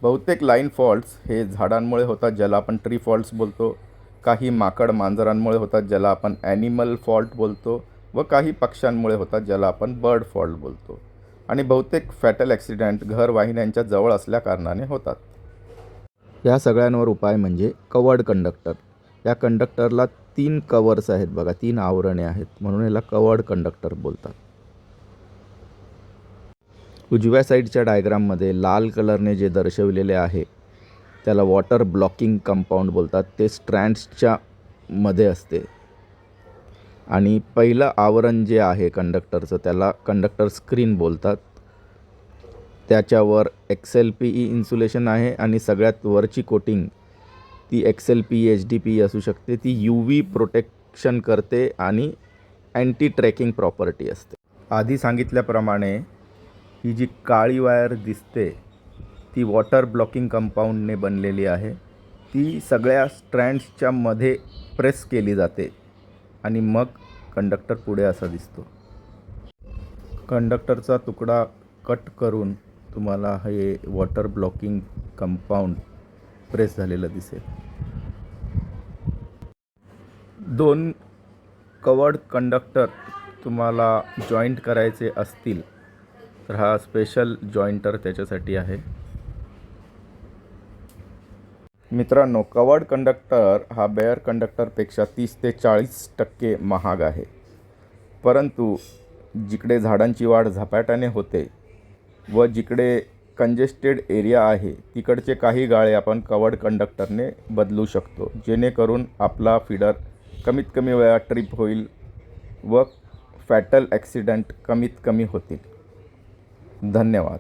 बहुतेक line faults हे झाडांमुळे होतात, ज्याला आपण ट्री फॉल्ट्स बोलतो. काही माकड मांजरांमुळे होतात, ज्याला आपण ॲनिमल फॉल्ट बोलतो. व काही पक्ष्यांमुळे होतात, ज्याला आपण बर्ड फॉल्ट बोलतो. आणि बहुतेक फॅटल ॲक्सिडेंट घर वाहिन्यांच्या जवळ असल्याकारणाने होतात. या सगळ्यांवर उपाय म्हणजे कवर्ड कंडक्टर. या कंडक्टरला 3 कवर्स आहेत बघा, 3 आवरणे आहेत, म्हणून याला कवर्ड कंडक्टर बोलतात. उजव्या साईडच्या डायग्राममध्ये लाल कलरने जे दर्शविलेले आहे त्याला वॉटर ब्लॉकिंग कंपाऊंड बोलतात. ते स्ट्रँड्सच्या मध्ये असते. आणि पहिलं आवरण जे आहे कंडक्टरचं त्याला कंडक्टर स्क्रीन बोलतात. त्याच्यावर XLPE इन्सुलेशन आहे आणि सगळ्यात वरची कोटिंग ती XLPE HDPE असू शकते. ती UV प्रोटेक्शन करते आणि अँटी ट्रॅकिंग प्रॉपर्टी असते. आधी सांगितल्याप्रमाणे ही जी काळी वायर दिसते ती वॉटर ब्लॉकिंग कंपाऊंडने बनलेली आहे. ती सगळ्या स्ट्रँड्सच्या मध्ये प्रेस केली जाते आणि मग कंडक्टर पुढे असा दिसतो. कंडक्टरचा तुकडा कट करून तुम्हाला हे वॉटर ब्लॉकिंग कंपाऊंड प्रेस झालेलं दिसेल. 2 कवर्ड कंडक्टर तुम्हाला जॉईंट करायचे असतील तर हा स्पेशल जॉईंटर त्याच्यासाठी आहे. मित्रांनो, कवर्ड कंडक्टर हा बेअर कंडक्टरपेक्षा 30 ते 40% महाग आहे. परंतु जिकडे झाडांची वाढ झपाट्याने होते व जिकडे कंजेस्टेड एरिया आहे तिकडचे काही गाळे आपण कवर्ड कंडक्टरने बदलू शकतो, जेणेकरून आपला फीडर कमीत कमी वेळात ट्रिप होईल व फॅटल ॲक्सिडेंट कमीत कमी होतील. धन्यवाद.